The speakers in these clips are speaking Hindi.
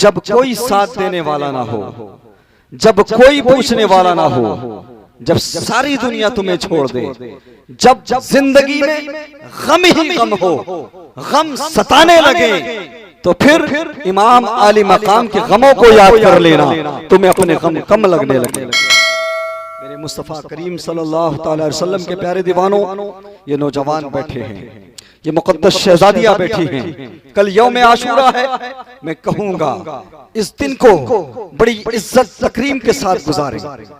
जब कोई साथ देने वाला ना हो, जब कोई पूछने वाला ना हो, जब सारी दुनिया तुम्हें छोड़ दे, जब जिंदगी में गम ही गम हो, गम सताने लगे, तो फिर इमाम आली मकाम के गमों को याद कर लेना, तुम्हें अपने गम कम लगने लगे। मेरे मुस्तफ़ा करीम सल्लल्लाहु अलैहि वसल्लम के प्यारे दीवानों, ये नौजवान बैठे हैं, ये मुक़द्दस शहज़ादियाँ बैठी हैं। कल यौम आशूरा है। मैं कहूँगा इस दिन को बड़ी इज्जत तकरीम के साथ गुजारें।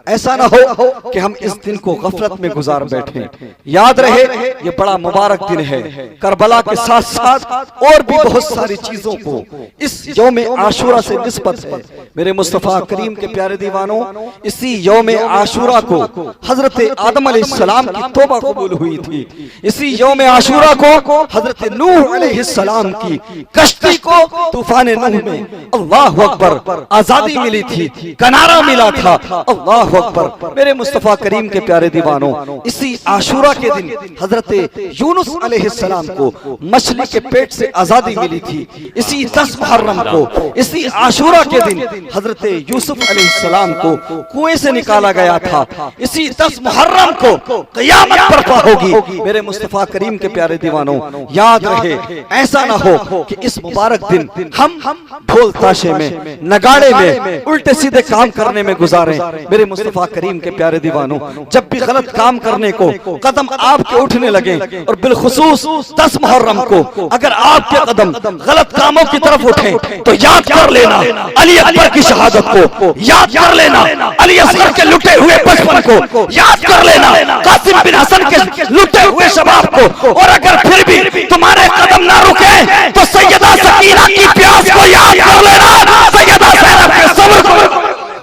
ऐसा ना हो कि हम इस दिन को गफलत में गुजार बैठे। याद रहे ये बड़ा मुबारक दिन है। करबला के साथ साथ और भी बहुत सारी चीजों को इस यौम आशूरा से निस्बत है। मेरे मुस्तफ़ा करीम के प्यारे दीवानों, इसी यौम आशूरा को हजरत आदम अलैहिस्सलाम की तौबा कबूल हुई थी। इसी यौम आशूरा को हजरत नूह अलैहिस्सलाम की कश्ती को तूफान नूह में अल्लाहु अकबर आजादी मिली थी, किनारा मिला था। अल्लाहु अकबर। मेरे मुस्तफ़ा करीम के प्यारे दीवानों, इसी आशूरा के दिन हजरत यूनुस अलैहिस्सलाम को मछली के पेट से आजादी मिली थी। इसी 10 मुहर्रम को, इसी आशूरा के दिन हजरत यूसुफ अलैहिस्सलाम को कुएं से निकाला गया था। इसी 10 मुहर्रम को क़यामत बर्पा होगी। मेरे मुस्तफ़ा करीम के प्यारे दीवानों, याद रहे ऐसा ना हो कि इस मुबारक दिन हम ढोल ताशे में, नगाड़े में, उल्टे सीधे काम करने में गुजारें। मेरे मुस्तफ़ा करीम के प्यारे दीवानों, जब भी गलत काम करने को कदम आपके उठने लगे, और बिलखुसूस 10 मुहर्रम को अगर आपके कदम गलत कामों की तरफ उठे, तो याद कर लेना अली अकबर की शहादत को, याद कर लेना अली असगर के लुटे हुए बचपन को, याद कर लेना कासिम बिन हसन के लुटे हुए शबाब को। और अगर फिर भी तुम्हारे कदम ना रुके, तो सैयदा सकीना की प्यास को याद कर लेना, सैयदा ज़ैनब के सब्र को।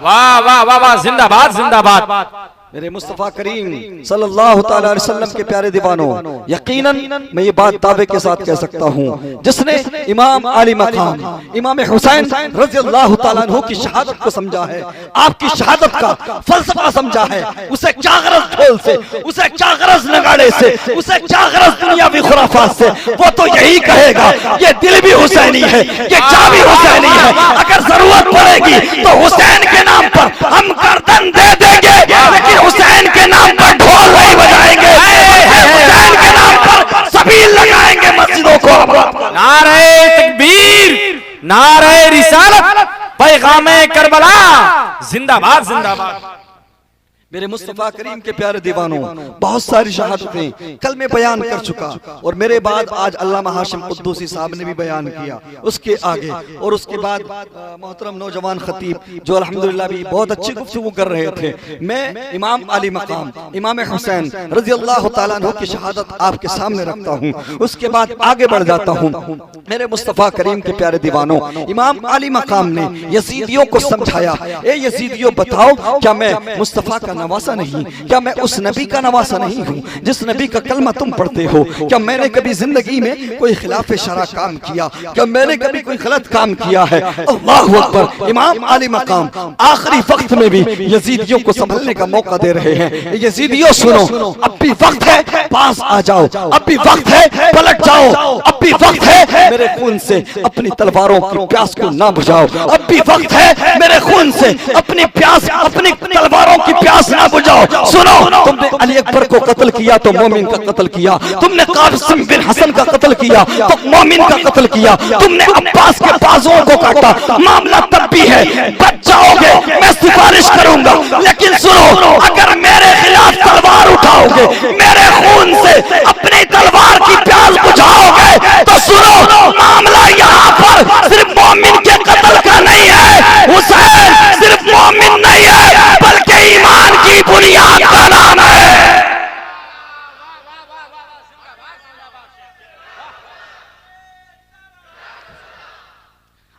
वाह वाह वाह वाह, जिंदाबाद जिंदाबाद। मेरे मुस्तफ़ा करीम सल्लल्लाहु अलैहि वसल्लम के प्यारे दीवानों, यकीनन मैं ये बात दावे के साथ कह सकता हूँ, जिसने इमाम आली मकाम इमाम हुसैन रज़ियल्लाहु तआला अन्हु की शहादत को समझा है, आपकी शहादत का फलसफा समझा है, उसे क्या गरज ढोल से, उसे क्या गरज नगाड़े से, उसे क्या गरज दुनियावी खुराफात से, वो तो यही कहेगा ये दिल भी हुसैनी है, ये चाह भी हुसैनी है। अगर जरूरत पड़ेगी तो हुसैन के नाम पर हम गर्दन दे देंगे, लेकिन हुसैन के नाम पर ढोल नहीं बजाएंगे, हुसैन के नाम पर सबील लगाएंगे मस्जिदों को। नारे तकबीर, नारे रिसालत, पैगामे करबला, जिंदाबाद जिंदाबाद। मेरे मुस्तफ़ा करीम के प्यारे दीवानों, बहुत सारी शहादतें कल मैं बयान कर चुका, और मेरे बाद आज अल्लामा हाशिम कुद्दूसी साहब ने भी बयान किया उसके आगे। और उसके बाद मोहतरम नौजवान खतीब जो अल्हम्दुलिल्लाह भी बहुत अच्छी गुफ्तगू कर रहे थे। मैं इमाम आली मकाम इमाम हुसैन रज़ियल्लाहु तआला अन्हु की शहादत आपके सामने रखता हूँ, उसके बाद आगे बढ़ जाता हूँ। मेरे मुस्तफ़ा करीम के प्यारे दीवानों, इमाम आली मकाम ने यजीदियों को समझाया, ए यजीदियों बताओ, क्या मैं मुस्तफ़ा का नवासा नहीं, क्या मैं उस नबी का नवासा नहीं हूँ जिस नबी का कलमा तुम पढ़ते हो? क्या मैंने कभी जिंदगी में कोई खिलाफ शरा काम किया? क्या मैंने कभी कोई गलत काम किया है? अल्लाहु अकबर। इमाम आली मकाम आखिरी वक्त में भी यजीदियों को संभलने का मौका दे रहे हैं। यजीदियों सुनो, अब भी वक्त है, पास आ जाओ, अब भी वक्त है, पलट जाओ, अब भी वक्त है, मेरे खून से अपनी तलवारों की प्यास को ना बुझाओ, अब भी वक्त है, मेरे खून से अपनी प्यास, अपनी तलवारों की प्यास ना बुझाओ। सुनो, तुमने अली अकबर को कत्ल किया तो मोमिन का कत्ल किया, तुमने कासिम बिन हसन का कत्ल किया तो मोमिन का कत्ल किया, तुमने अब्बास के बाजुओं को काटा, मामला तब भी है, बच जाओगे, मैं सिफारिश करूंगा। लेकिन सुनो, अगर मेरे खिलाफ तलवार उठाओगे, मेरे खून से अपनी तलवार की प्यास बुझाओगे, तो सुनो, मामला यहाँ पर सिर्फ मोमिन के कत्ल का नहीं है, हुसैन सिर्फ मोमिन नहीं है, बल्कि ईमान की बुनियाद का नाम है।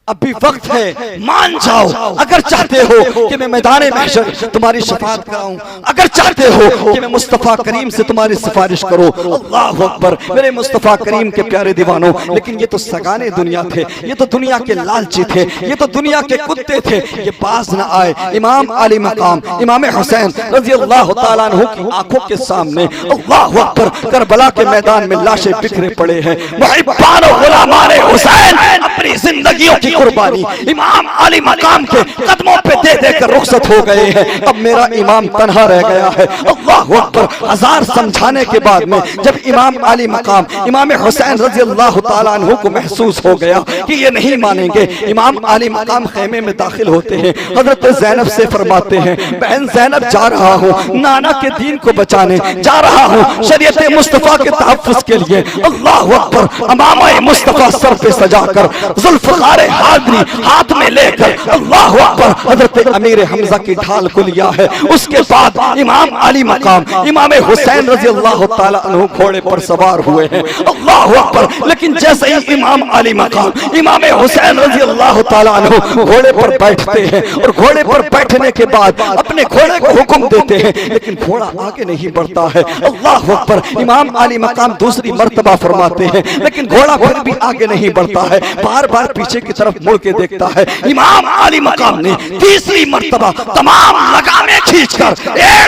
अब भी वक्त है, मान जाओ। अगर चाहते हो कि मैं मैदान महशर तुम्हारी शफाअत कराऊं, अगर चाहते हो कि मैं मुस्तफ़ा करीम से तुम्हारी सिफारिश करो, अल्लाहु अकबर। मेरे मुस्तफ़ा करीम के प्यारे दीवानों, लेकिन ये तो सगाने दुनिया थे, ये तो दुनिया के लालची थे, ये तो दुनिया के कुत्ते थे, ये पास न आए। इमाम आली मकाम इमाम हुसैन रज़ियल्लाहु तआला अन्हु की आंखों के सामने अल्लाहु अकबर करबला के मैदान में लाशें बिखरे पड़े हैं। मुहिब्बान और गुलामान हुसैन अपनी जिंदगियों की कुर्बानी इमाम आली मकाम के कदमों पे दे देकर रुखसत हो गए हैं। अब मेरा इमाम तन्हा रह गया है। अल्लाह अकबर। हजार समझाने के बाद में जब इमाम आली मकाम इमाम हुसैन रजी अल्लाह ताला अन्हु को महसूस हो गया कि ये नहीं मानेंगे, इमाम आली मकाम खेमे में दाखिल होते हैं। हजरत ज़ैनब से फरमाते हैं, बहन ज़ैनब जा रहा हूँ नाना के दीन को बचाने, जा रहा हूँ शरीयत मुस्तफा के तहफ्फुज़ के लिए। अल्लाह अकबर। अमामा मुस्तफा सर पे सजाकर ज़ुल्फ़कार हाज़री हाथ में लेकर अल्लाह अकबर हजरत अमीर हमजा की ढाल को लिया है। उसके बाद इमाम आली मकाम इमाम हुसैन रजी अल्लाह ताला अन्हु घोड़े पर सवार हुए हैं। अल्लाह अकबर। लेकिन जैसे ही इमाम आली मकाम इमाम हुसैन रजी अल्लाह ताला अन्हु घोड़े पर बैठते हैं और घोड़े पर बैठने के बाद अपने घोड़े को हुक्म देते हैं, लेकिन घोड़ा आगे नहीं बढ़ता है। अल्लाह अकबर। इमाम आली मकाम दूसरी मर्तबा फरमाते हैं, लेकिन घोड़ा फिर भी आगे नहीं बढ़ता है, बार बार पीछे की तरफ मुड़ के देखता है। इमाम आली मकाम ने तीसरी मर्तबा तमाम लगामें खींचकर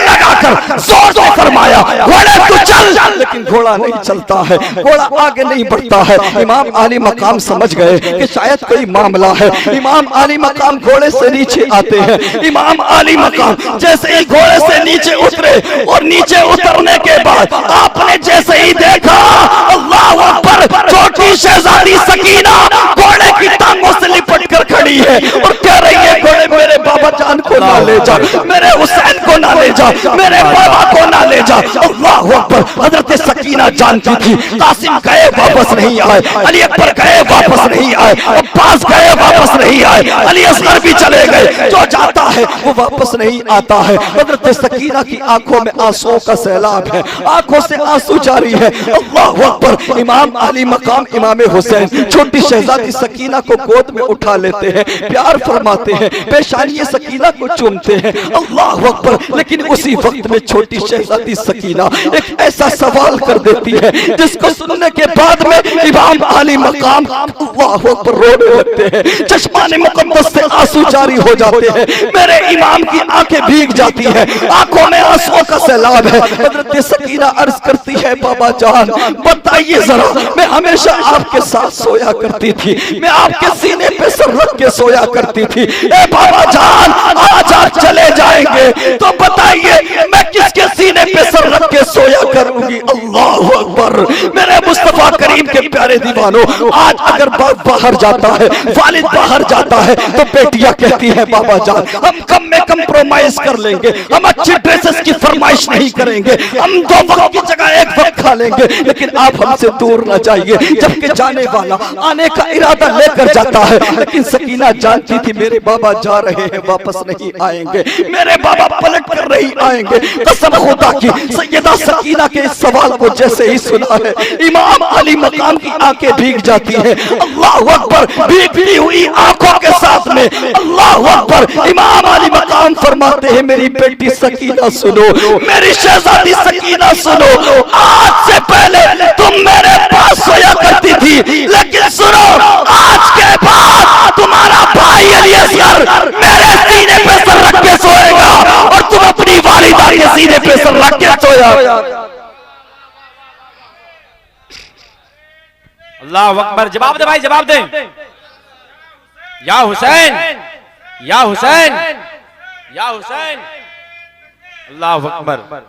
लगाकर जोर से फरमाया, घोड़े तू चल, लेकिन घोड़ा नहीं चलता है, घोड़ा आगे नहीं बढ़ता है। इमाम आली मकाम समझ गए कि शायद कोई मामला है। इमाम आली मकाम घोड़े से नीचे आते हैं। इमाम आली मकाम जैसे ही घोड़े से नीचे उतरे और नीचे उतरने के बाद आपने जैसे ही देखा, अल्लाह अकबर, छोटी शहजादी सकीना घोड़े की टांगों से लिपट कर खड़ी है और कह रही है, घोड़े मेरे बाबा जान को ना ले जा, मेरे हुसैन को ना ले जा, मेरे बाबा को ना ले जा। अल्लाह अकबर। हजरत सकीना जानती थी कासिम गए वापस नहीं आए, अली अकबर गए वापस नहीं आए, अब्बास गए वापस नहीं आए, अली असगर भी चले गए, जो जाता है वो वापस नहीं आता है। हजरत सकीना की आंखों में आंसुओं का सैलाब है, आंखों से आंसू जारी है। अल्लाह अकबर। इमाम आली मकाम इमाम हुसैन छोटी शहजादी सकीना को गोद में उठा लेते हैं, प्यार फरमाते हैं, पेशानी सकीना को चूमते हैं। अल्लाह अकबर। लेकिन उसी वक्त में छोटी शहजादी सकीना एक ऐसा सवाल कर देती है जिसको सुनने के बाद में इमाम आली मकाम अल्लाह अकबर रोने लगते हैं, चश्माने मुकद्दस से आंसू जारी हो जाते हैं, मेरे इमाम की आंखें भीग जाती है, आंखों में आंसुओं का सैलाब है। हजरत सकीना अर्ज करती है, बाबा जान बताइए जरा, मैं हमेशा आपके साथ सोया करती थी, मैं आपके सीने पे सर रख के सोया करती थी, ए बाबा जान आज आप चले जाएंगे तो बताइए मैं किसके सीने पे सर रख के सोया करूंगी। अल्लाह अकबर। मेरे मुस्तफा करीम के प्यारे दीवानों, आज अगर बाप बाहर जाता है, वालिद बाहर जाता है, तो बेटियां कहती है, बाबा जान हम कम में कंप्रोमाइज कर लेंगे, हम अच्छी ड्रेसेस की फरमाइश नहीं करेंगे, हम 2 वक्त की जगह 1 वक्त खा लेंगे, लेकिन आप हमसे दूर न जाइए। जबकि जाने वाला आने का इरादा लेकर जाता है, लेकिन सकीना जानती थी मेरे बाबा जा रहे हैं, वापस नहीं आएंगे, मेरे बाबा पलट कर नहीं आएंगे। कसम खुदा की, सैयदा सकीना के इस सवाल को जैसे ही सुना है, इमाम आली मकाम की आंखें भीग जाती है। अल्लाह अकबर। भीगी हुई आंखों के साथ में अल्लाह अकबर। इमाम आली मकाम फरमाते हैं, मेरी बेटी सकीना सुनो, मेरी शहजादी सकीना सुनो, आज से पहले तुम मेरे पास सोया करती थी, लेकिन सुनो आज के बाद तुम्हारा भाई अली असगर मेरे सीने पे सर रख के सोएगा और तुम अपनी वालिदा के सीने पे सर रख के सोया। अल्लाह अकबर। जवाब दे भाई, जवाब दे। या हुसैन, या हुसैन, या हुसैन। अल्लाह अकबर।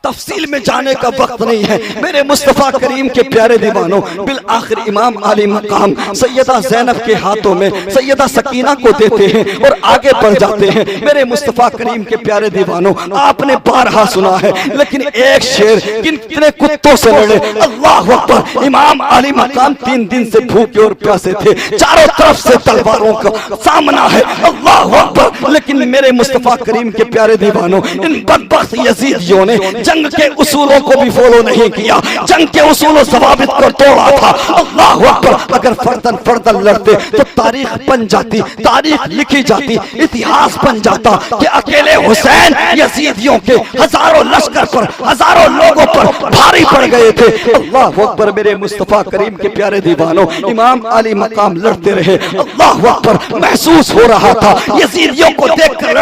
तफसील में जाने का वक्त नहीं है। मेरे मुस्तफा करीम के प्यारे दीवानों, बिल आखिर इमाम आली मकाम सैयदा ज़ैनब के हाथों में सैयदा सकीना को देते हैं और आगे बढ़ जाते हैं। मेरे मुस्तफा करीम के प्यारे दीवानों, आपने बारहा सुना है, लेकिन एक शेर कितने कुत्तों से लड़े। अल्लाह अकबर। इमाम आली मकाम 3 दिन से भूखे और प्यासे थे, चारों तरफ से तलवारों का सामना है। अल्लाह अकबर। लेकिन मेरे मुस्तफा करीम के प्यारे दीवानों, इन बदबख्त यजीदियों ने जंग के उसूलों को भी फॉलो नहीं किया, जंग के उसूलों ज़वाबित को तोड़ा था। अल्लाह अकबर। अगर फर्दन फर्दन लड़ते तो तारीख बन जाती, तारीख लिखी जाती, इतिहास बन जाता कि अकेले हुसैन यजीदियों के हजारों लश्कर पर, हजारों लोगों पर भारी पड़ गए थे। अल्लाह अकबर। मेरे मुस्तफा करीम के प्यारे दीवानों, इमाम आली मकाम लड़ते रहे। अल्लाह अकबर। महसूस हो रहा था यजीदियों को देखकर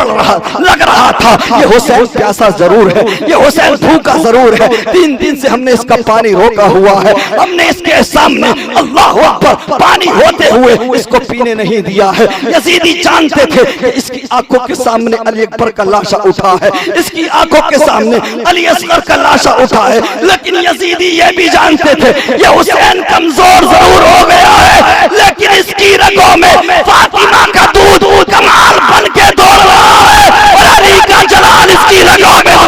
लग रहा था ये हुसैन प्यासा जरूर है, ये हुसैन भूखा जरूर है। 3 दिन से हमने इसका पानी रोका हुआ है, हमने इसके सामने अल्लाह अकबर पानी होते हुए इसको पीने नहीं दिया है। यजीदी जानते थे कि इसकी आंखों के सामने अली अकबर का लाशा उठा है, इसकी आंखों के सामने अली असगर का लाशा उठा है, लेकिन यजीदी ये भी जानते थे ये हुसैन कमजोर जरूर हो गया है, लेकिन इसकी रगों में फातिमा का दूध कमाल बन के दौड़ रहा है और अली का जलाल इसकी रगों में।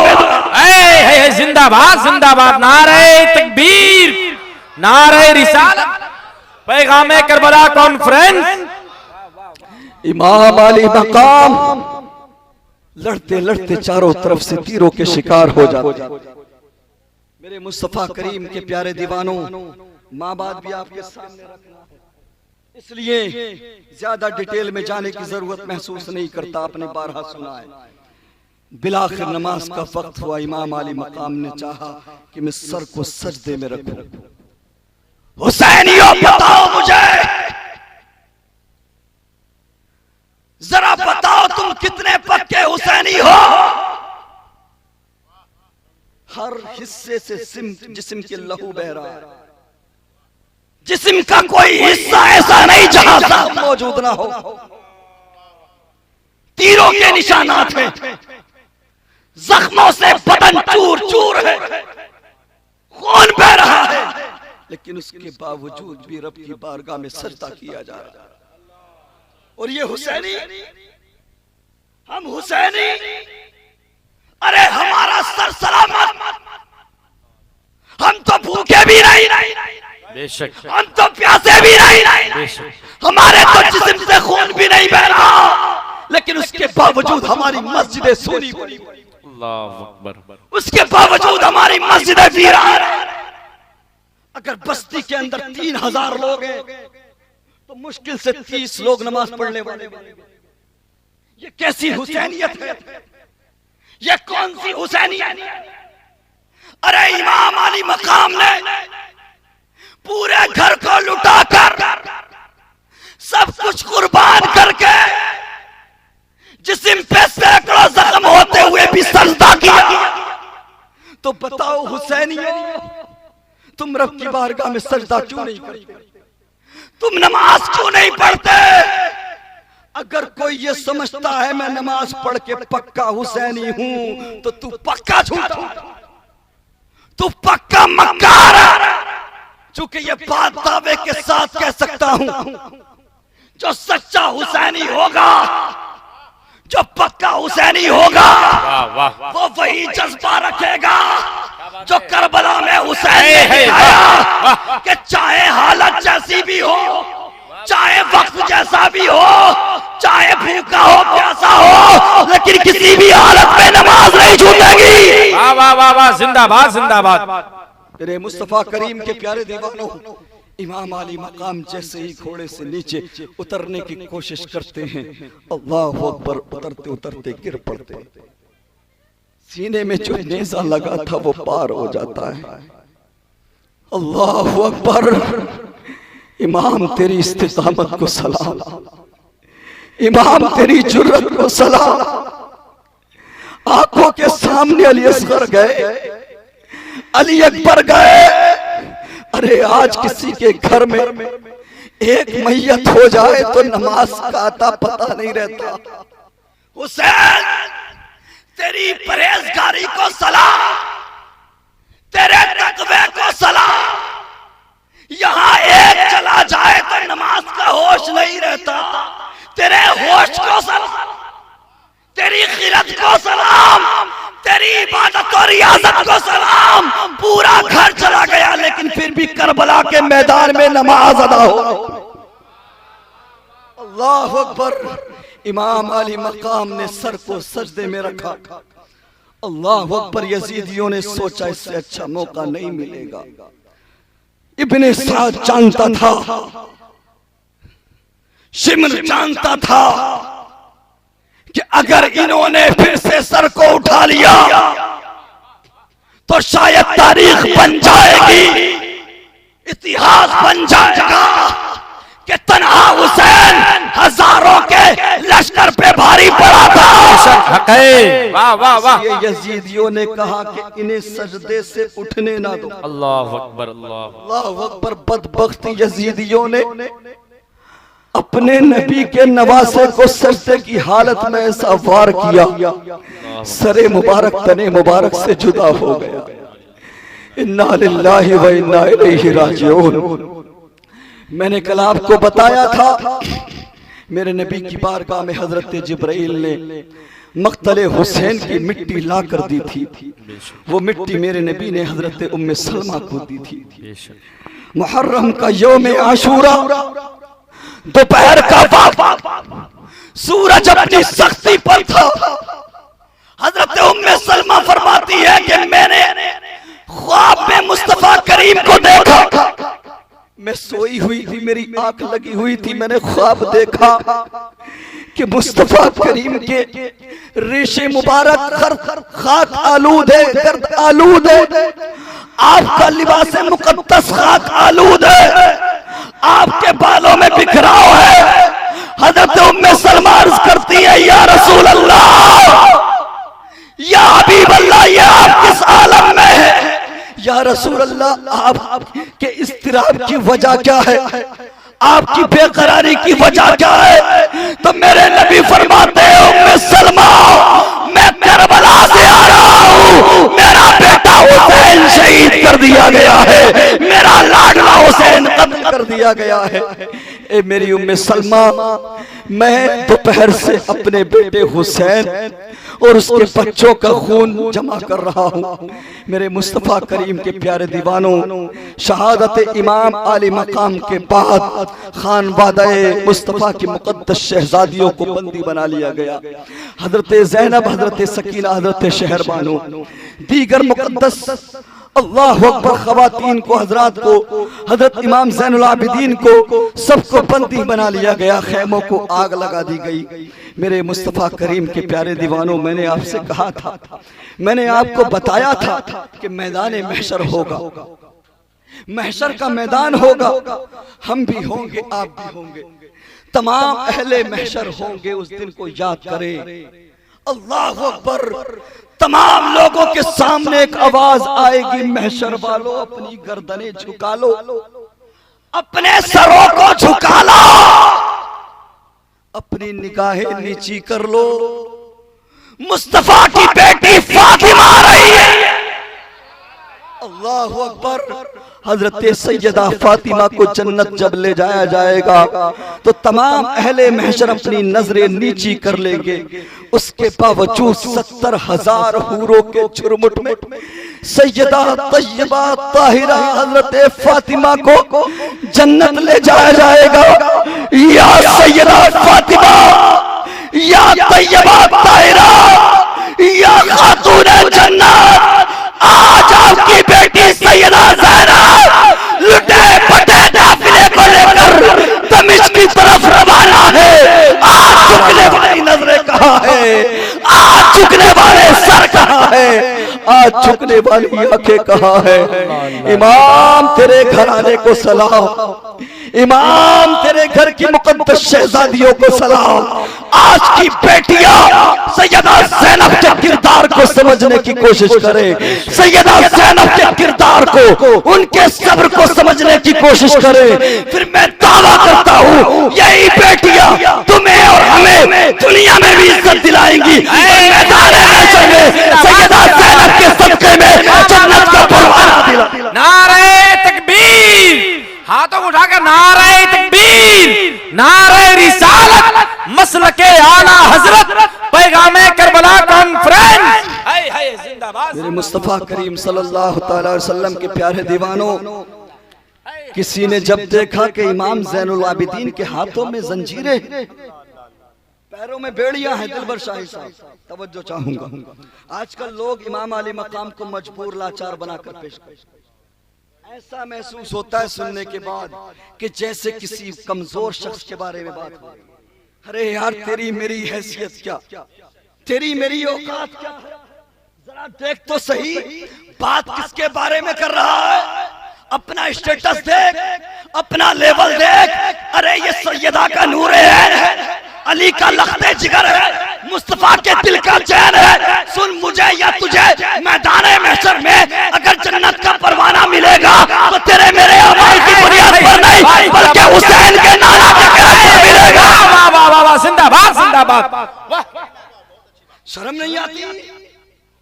जिंदाबाद जिंदाबाद, नारे तकबीर, नारे रिसालत, पैगामे करबला कॉन्फ्रेंस। इमाम अली मकाम लड़ते लड़ते चारों तरफ से तीरों के शिकार हो जाते। मेरे मुस्तफा करीम के प्यारे दीवानों, माँ बाप भी आपके सामने रखना है, इसलिए ज्यादा डिटेल में जाने की जरूरत महसूस नहीं करता। आपने बारहा सुना है। बिलाखिर नमाज का वक्त हुआ, इमाम अली मकाम ने चाहा कि मैं सर को सजदे में रखूं। हुसैनियों बताओ मुझे, जरा बताओ तुम कितने पक्के हुसैनी हो। हर हिस्से से जिस्म के लहू बह रहा है, जिस्म का कोई हिस्सा ऐसा नहीं जहां जख्म मौजूद ना हो। तीरों के निशानात हैं, जख्मों से बदन चूर चूर है, खून बह रहा है, लेकिन उसके बावजूद भी रब की बारगाह में सजदा किया जा रहा है। और ये हुसैनी, हम हुसैनी, अरे हमारा सर सलामत, हम तो भूखे भी नहीं, बेशक, हम तो प्यासे भी नहीं, हमारे तो जिस्म से खून भी नहीं बह रहा, लेकिन उसके बावजूद हमारी मस्जिदें सूनी पड़ी, अल्लाह अकबर, उसके बावजूद हमारी मस्जिदें वीरान हैं। अगर बस्ती के अंदर 3000 लोग हैं तो मुश्किल से 30 लोग नमाज पढ़ने वाले। ये कैसी हुसैनियत है, ये कौन सी हुसैनियत? अरे इमाम अली मकाम ने पूरे घर को लुटाकर, सब कुछ कुर्बान करके, जिस्म पे सैकड़ों जख्म होते हुए भी सजदा किया। तो बताओ हुसैनियों, तुम रब की बारगाह में सजदा क्यों नहीं करते? तुम नमाज क्यों नहीं पढ़ते? अगर कोई ये समझता है मैं नमाज पढ़ के पक्का हुसैनी हूं, तो तू पक्का झूठा, तू पक्का मक्कार है। चूंकि ये बात दावे के साथ कह सकता हूं, जो सच्चा हुसैनी होगा, जो पक्का हुसैनी होगा, वो वही जज्बा रखेगा जो करबला में हुसैन ने दिखाया कि चाहे हालत जैसी भी हो, चाहे वक्त जैसा भी हो, चाहे भूखा हो प्यासा हो, लेकिन किसी भी हालत में नमाज नहीं छूटेगी। वाह वाह वाह वाह, जिंदाबाद जिंदाबाद। तेरे मुस्तफा करीम के प्यारे दीवानों, इमाम अली मकाम जैसे ही घोड़े से नीचे उतरने की कोशिश करते हैं, अल्लाह अकबर, उतरते उतरते गिर पड़ते। सीने में जो नेज़ा लगा था वो पार हो जाता है। अल्लाह अकबर, इमाम तेरी इस्तिकामत को सलाम, इमाम तेरी जुर्रत को सलाम। आंखों के सामने अली असगर गए, अली अकबर गए। अरे आज किसी के घर में एक मैयत हो जाए तो नमाज का आता पता नहीं रहता। हुसैन तेरी परहेजगारी को सलाम, तेरे तकवे को सलाम। यहाँ एक चला जाए तो नमाज का होश नहीं रहता। तेरे होश को सलाम, तेरी खिरत को सलाम, तेरी इबादत और रियाजत को सलाम। पूरा घर चला गया, लेकिन फिर भी करबला के मैदान में नमाज अदा हो। अल्लाह अकबर। इमाम अली मकाम ने सर को सजदे में रखा। अल्लाह अकबर। यजीदियों ने सोचा इससे अच्छा मौका नहीं मिलेगा। इब्ने साद जानता था, शिमर जानता था कि अगर इन्होंने फिर से सर को उठा लिया तो शायद तारीख बन जाएगी, इतिहास बन जाएगा कि तन्हा हुसैन हजारों के लश्कर पे भारी पड़ा बेशक हक है। वाह वाह वाह। ये यजीदियों ने कहा कि इन्हें सजदे से उठने ना दो। अल्लाह अकबर अल्लाह। अल्लाह अकबर। बदबख्त यजीदियों ने अपने नबी के नवासे को सजदे की हालत में ऐसा वार किया, सरे मुबारक तने मुबारक से जुदा हो गया। इन्ना लिल्लाहि व इन्ना इलैहि राजिऊन। मैंने कल आपको बताया था, मेरे नबी की बारगाह में हजरत जिब्राइल ने मक्तले हुसैन की मिट्टी ला कर दी थी। वो मिट्टी मेरे नबी ने हजरत उम्मे सलमा को दी थी। मुहर्रम का यौम आशूरा, दोपहर का वक्त, सूरज अपनी सख्ती पर था। हजरत उम्मे सलमा फरमाती है कि मैंने ख्वाब में मुस्तफा करीम को देखा। मैं सोई हुई थी, मेरी आंख लगी हुई थी, मैंने ख्वाब देखा कि मुस्तफा करीम के रेशे मुबारक खाक आलूद है, गर्द आलूद है। आपका लिबास मुकद्दस खाक आलूद है, आपके बालों में बिखराव है। हजरत उम्मे सलमा अर्ज करती है, या रसूल अल्लाह, या हबीब अल्लाह, ये आप किस आलम में है? या रसूल अल्लाह, आपके इस्तिराब की वजह क्या है? आपकी बेकरारी की वजह क्या है? तो मेरे नबी फरमाते हैं, उम्मे सलमा, मैं करबला से आ रहा हूँ, मेरा बेटा हुसैन शहीद कर दिया गया है, मेरा लाडला हुसैन कत्ल कर दिया गया है। ए मेरी उम्मे सलमा, मैं दोपहर से अपने बेटे हुसैन और उसके बच्चों का खून जमा कर रहा हूँ। मेरे मुस्तफ़ा करीम के प्यारे दीवानों, शहादत इमाम आली मकाम के बाद खानवादाए मुस्तफ़ा की मुक़द्दस शहजादियों को बंदी बना लिया गया। हजरत ज़ैनब, हजरत सकीना, हजरत शहरबानो, दीगर मुक़द्दस अल्लाह अकबर ख़वातीन को, हजरात को, हजरत इमाम ज़ैनुल आबिदीन को, सबको बंदी बना लिया गया। खैमों को आग लगा दी गई। मेरे मुस्तफ़ा करीम के प्यारे दीवानों, मैंने आपसे कहा था, मैंने आपको बताया था कि मैदान महशर होगा, महशर का मैदान होगा। हम भी होंगे, आप भी होंगे, तमाम अहले महशर होंगे। उस दिन को याद करें। अल्लाह अकबर। तमाम लोगों के सामने एक आवाज आएगी, महशर वालों अपनी गर्दनें झुका लो, अपने सरों को झुका लो, अपनी निगाहें नीची कर लो। मुस्तफा की बेटी फातिमा आ रही है। अल्लाह अकबर। हजरत सैयदा फातिमा को जन्नत जब ले जाया जाएगा तो तमाम अहले महशर अपनी नजरें नीची कर लेंगे। उसके बावजूद 70,000 हूरों के झुरमुट में सैयदा तैयबा ताहिरा हजरत फातिमा को जन्नत ले जाया जाएगा। या सैयदा फातिमा, या तैयबा ताहिरा, या खातून जन्नत, आज आपकी बेटी सैयदा ज़ैनब लुटे पटे काफिले को लेकर दमिश्क की तरफ रवाना है। आज झुकने वाली नजरें कहाँ है? आज झुकने वाले सर कहाँ है? आज झुकने वाली आंखें कहाँ है? इमाम तेरे घराने को सलाम, इमाम तेरे घर की मुकद्दस शहजादियों को सलाम। आज की बेटियां सैयदा ज़ैनब के किरदार को समझने की कोशिश करें, सैयदा ज़ैनब के किरदार को, उनके सब्र को समझने की कोशिश करें। फिर मैं दावा करता हूँ, यही बेटियां तुम्हें और हमें दुनिया में भी इज्जत दिलाएंगी। मैदान महशर में सैयदा ज़ैनब के सदक़े में जन्नत का परवाना दिला। नारे तकबीर, हाथों को उठाकर नारे तकबीर, नारे रिसालत, मसलके आला हजरत, पैगामे करबला कॉन्फ्रेंस। जिंदाबाद। मेरे मुस्तफा करीम सल्लल्लाहु अलैहि वसल्लम के प्यारे दीवानों, किसी ने जब देखा कि इमाम ज़ैनुल आबिदीन के हाथों में जंजीरें, पैरों में बेड़ियां हैं, दिलबर शाही साहब तवज्जो चाहूंगा। आजकल लोग इमाम आली मकाम को मजबूर लाचार बनाकर पेश करते हैं। ऐसा महसूस होता है सुनने के बाद कि जैसे किसी कमजोर शख्स के बारे में बात हो। अरे यार, तेरी मेरी हैसियत क्या, तेरी मेरी औकात क्या है? जरा देख तो सही, बात किसके बारे में कर रहा है? अपना स्टेटस देख, अपना लेवल देख। अरे ये सैयदा का नूर है, अली का लख्ते जिगर है, मुस्तफा के दिल का चैन है। सुन मुझे या तुझे मैदान महशर में अगर जन्नत का परवाना मिलेगा तो तेरे मेरे अमाल की बुनियाद पर नहीं बल्कि हुसैन के नाना के कहने पर मिलेगा। वाह वाह वाह वाह, जिंदाबाद जिंदाबाद। वाह, शर्म नहीं आती,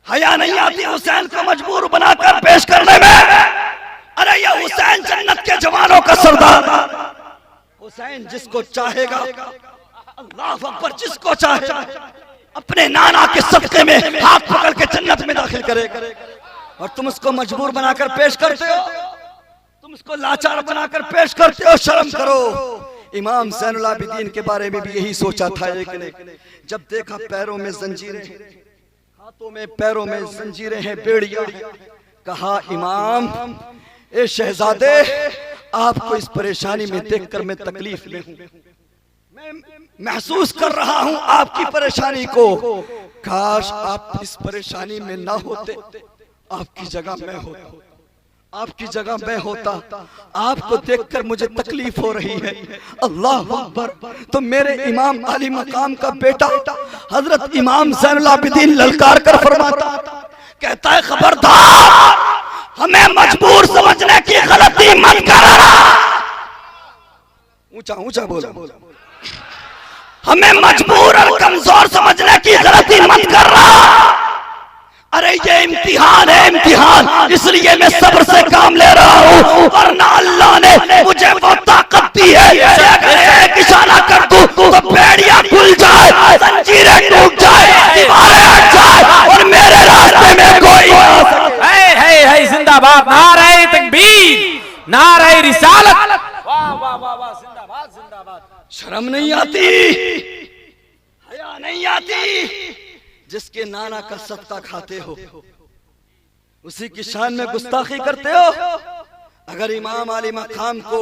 हया नहीं आती हुसैन को मजबूर बनाकर पेश करने में? अरे ये हुसैन जन्नत के जवानों का सरदार। हुसैन जिसको चाहेगा, अल्लाह अकबर, जिसको चाहे अपने नाना के सदके में हाथ पकड़ के जन्नत में दाखिल करेगा। और तुम उसको मजबूर बनाकर पेश करते हो, तुम उसको लाचार बनाकर पेश करते हो। शर्म करो। इमाम ज़ैनुल आबिदीन के बारे में भी यही सोचा था एक ने, जब देखा पैरों में जंजीरें, हाथों में पैरों में जंजीरें हैं, बेड़ियां, कहा इमाम ए शहजादे, आपको इस परेशानी में देखकर मैं तकलीफ में हूं, मैं महसूस कर रहा हूं आपकी परेशानी को। काश आप इस परेशानी में ना होते, आपकी जगह मैं होता, आपकी जगह मैं होता। आपको देखकर मुझे तकलीफ हो रही है। अल्लाह अकबर। तो मेरे इमाम आली मकाम का बेटा हजरत इमाम ज़ैनुल आबिदीन ललकार कर फरमाता, कहता है खबरदार, हमें मजबूर समझने की गलती मत करना। ऊंचा ऊंचा बोला, हमें मजबूर और कमजोर समझने की गलती मत करना। अरे ये इम्तिहान है, इम्तिहान, इसलिए मैं सब्र से काम ले रहा हूँ। वरना अल्लाह ने मुझे वो ताकत दी है कि अगर एक इशारा कर दूं तो बेड़ियां खुल जाए, जंजीरें टूट जाए, दीवारें हट जाए और मेरे रास्ते में कोई है जिंदाबाद, नारे तकबीर, नारे रिसालत। वाह वाह वाह वाह, जिंदाबाद जिंदाबाद। शर्म नहीं आती, हया नहीं आती? जिसके नाना का सत्ता खाते हो उसी की शान में गुस्ताखी करते हो। अगर इमाम आली मकाम को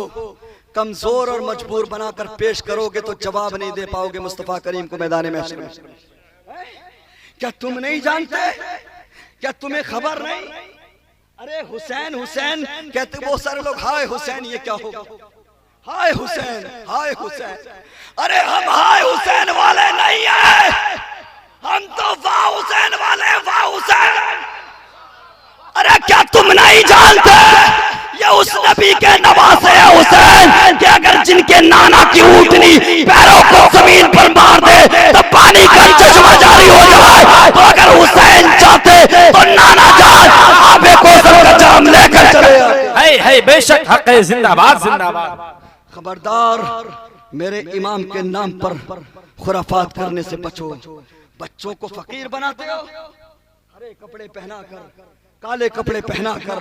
कमजोर और मजबूर बनाकर पेश करोगे तो जवाब नहीं दे पाओगे मुस्तफा करीम को मैदान में। क्या तुम नहीं जानते? क्या तुम्हें खबर नहीं? अरे हुसैन हुसैन कहते बहुत सारे लोग, हाय हुसैन ये क्या होगा, हाय हुसैन, हाय हुसैन। अरे हम हाय हुसैन वाले नहीं है, हम तो वाह हुसैन वाले, वाह हुसैन। अरे क्या तुम नहीं जानते ये उस नबी के नवासे है हुसैन कि अगर जिनके नाना की ऊँटनी पैरों को जमीन पर मार दे तो पानी का चश्मा जारी हो जाए। तो अगर हुसैन चाहते तो नाना जान आबे कौसर का जाम लेकर चले। है बेशक हक है, जिंदाबाद जिंदाबाद। खबरदार, मेरे इमाम के नाम पर खुराफात करने से बचो। बच्चों को फकीर बनाते हो, हरे कपड़े पहनाकर, काले कपड़े पहनाकर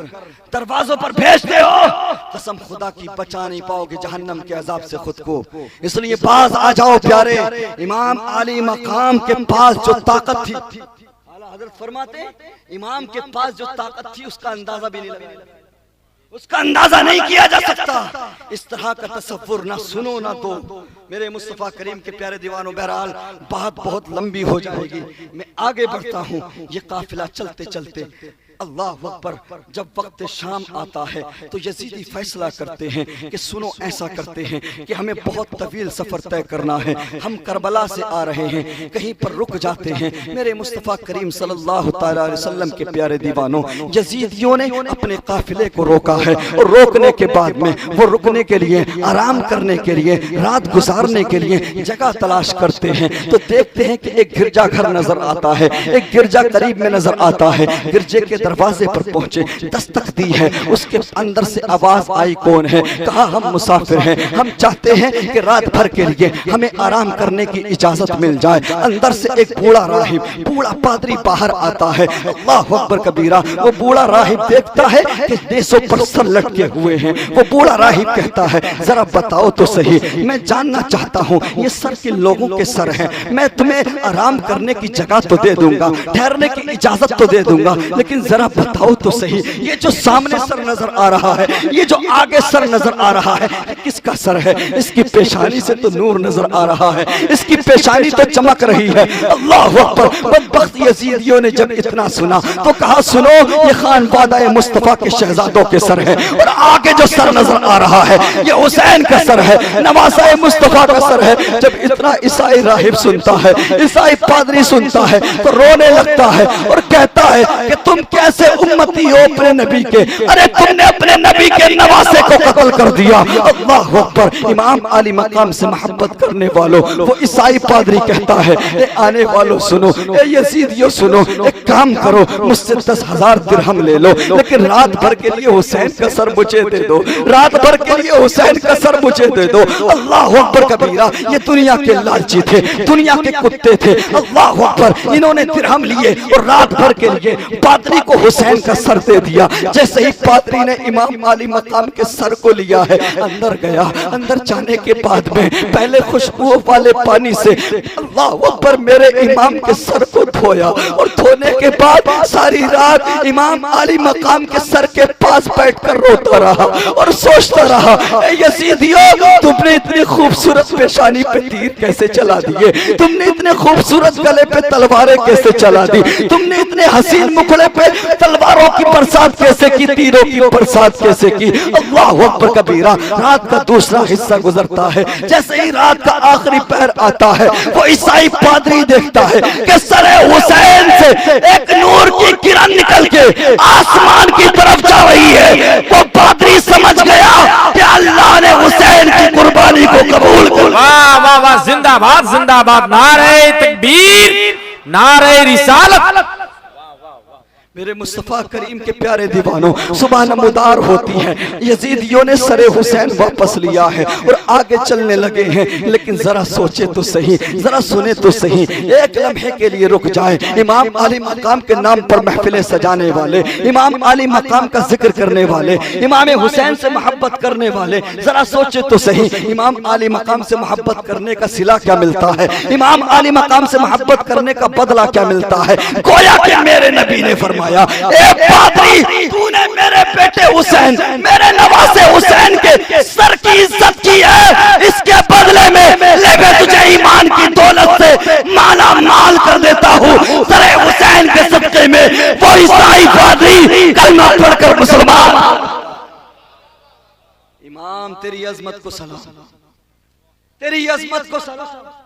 दरवाजों पर भेजते हो। कसम खुदा की बचा नहीं पाओगे जहन्नम के अजाब से खुद को। इसलिए पास आ जाओ प्यारे। इमाम आली मकाम के पास जो ताकत थी, आला हजरत फरमाते इमाम के पास जो ताकत थी उसका अंदाजा भी नहीं लगा, उसका अंदाजा नहीं किया जा सकता। इस तरह का तसव्वुर ना सुनो ना दो मेरे मुस्तफा करीम के प्यारे दीवानों। बहरहाल बात बहुत लंबी हो जाएगी, मैं आगे बढ़ता हूँ। ये काफिला चलते चलते अल्लाह अकबर, जब वक्त शाम आता है तो यजीदी फैसला करते हैं कि सुनो ऐसा करते हैं कि हमें बहुत तवील सफर तय करना है, हम करबला से आ रहे हैं, कहीं पर रुक जाते हैं। मेरे मुस्तफ़ा करीम सल्लल्लाहु तआला अलैहि वसल्लम के प्यारे दीवानों, यजीदियों ने अपने काफिले को रोका है और रोकने के बाद में वो रुकने के लिए, आराम करने के लिए, रात गुजारने के लिए जगह तलाश करते हैं। तो देखते हैं कि एक गिरजा घर नजर आता है, एक गिरजा करीब में नजर आता है। गिरजे के दरवाजे पर पहुंचे, दस्तक दी है, उसके अंदर से आवाज आई, कौन है? कहा हम मुसाफिर हैं, हम चाहते हैं कि रात भर के लिए हमें आराम करने की इजाजत मिल जाए। अंदर से एक बूढ़ा राहिब, बूढ़ा पादरी बाहर आता है। अल्लाह अकबर कबीरा। वो बूढ़ा राहिब देखता है कि देशों पर सर लटके हुए हैं। वो बूढ़ा राहिब कहता है, जरा बताओ तो सही, मैं जानना चाहता हूँ ये सर किन लोगों के सर हैं। मैं तुम्हें आराम करने की जगह तो दे दूंगा, ठहरने की इजाजत तो दे दूंगा, लेकिन जरा बताओ तो सही, ये जो सामने सर नजर आ रहा है, ये जो आगे सर नजर आ रहा है, किसका सर है? इसकी पेशानी से तो नूर नजर आ रहा है, इसकी पेशानी तो चमक रही है। अल्लाह अकबर। बदबख्त यजीदियों ने जब इतना सुना तो कहा सुनो, ये खान वादाए मुस्तफा के शहजादों के सर है, और आगे जो सर नजर आ रहा है ये हुसैन का सर है, नवासाए मुस्तफा का सर है। जब इतना ईसाई राहिब सुनता है, ईसाई पादरी सुनता है तो रोने लगता है और कहता है कि तुम कैसे उम्मती हो अपने नबी के? अरे तुमने अपने नबी के नवासे को कत्ल कर दिया। अल्लाह अकबर। इमाम अली मकाम से मोहब्बत करने वालों, वो ईसाई पादरी कहता है ए आने वालों सुनो, ए यजीदियों सुनो, एक काम करो, मुझसे 10,000 दिरहम ले लो, लेकिन रात भर के लिए हुसैन का सर मुझे दे दो, रात भर के लिए हुसैन का सर मुझे दे दो। अल्लाह अकबर कबीरा। ये दुनिया के लालची थे, दुनिया के कुत्ते थे। अल्लाह अकबर। इन्होंने दिरहम लिए और रात भर के लिए पादरी को हुसैन का सर दे दिया। जैसे ही पादरी ने इमाम अली मकाम के सर को लिया है, अंदर गया, अंदर जाने के बाद में पहले खुशबू वाले पानी से अल्लाह अकबर मेरे इमाम के सर को धोया, और धोने के बाद सारी रात इमाम अली मकाम के सर के पास बैठकर रोता रहा और सोचता रहा, यजीदियों तुमने इतनी खूबसूरत पेशानी पे तीर कैसे चला दिए, तुमने इतने खूबसूरत गले पे तलवारें कैसे चला दी, तुमने इतने हसीन मुखड़े पे तलवारों की बरसात कैसे की, तीरों की बरसात कैसे की। अल्लाह अकबर कबीरा। रात का दूसरा हिस्सा गुजरता है, जैसे ही रात का आखिरी पहर आता है, वो ईसाई पादरी देखता है कि सरे हुसैन से एक नूर की किरण निकल के आसमान की तरफ जा रही है। वो पादरी समझ गया कि अल्लाह ने हुसैन की कुर्बानी को कबूल कर लिया। वाह वाह वाह, जिंदाबाद जिंदाबाद, नारे तकबीर, नारे रिसालत। मेरे मुस्तफा करीम के प्यारे दीवानों, सुबह नमदार होती है, यजीदियों ने सरे हुसैन वापस लिया है और आगे चलने लगे हैं। लेकिन जरा सोचे तो सही, जरा सुने तो सही, एक लम्हे के लिए रुक जाए। इमाम अली मकाम के नाम पर महफिलें सजाने वाले, इमाम अली मकाम का जिक्र करने वाले, इमाम हुसैन से मोहब्बत करने वाले, जरा सोचे तो सही, इमाम अली मकाम से मोहब्बत करने का सिला क्या मिलता है, इमाम अली मकाम से मोहब्बत करने का बदला क्या मिलता है। गोया कि मेरे नबी ने फरमाया, ए पादरी, तूने मेरे बेटे हुसैन, मेरे नवासे हुसैन के सर की इज्जत की है, इसके बदले में ले मैं तुझे ईमान की दौलत से माला माल कर देता हूँ। सरे हुसैन के सदके में वो ईसाई पादरी कलमा पढ़कर मुसलमान। इमाम तेरी अजमत को सलाम, तेरी अजमत को सलाम।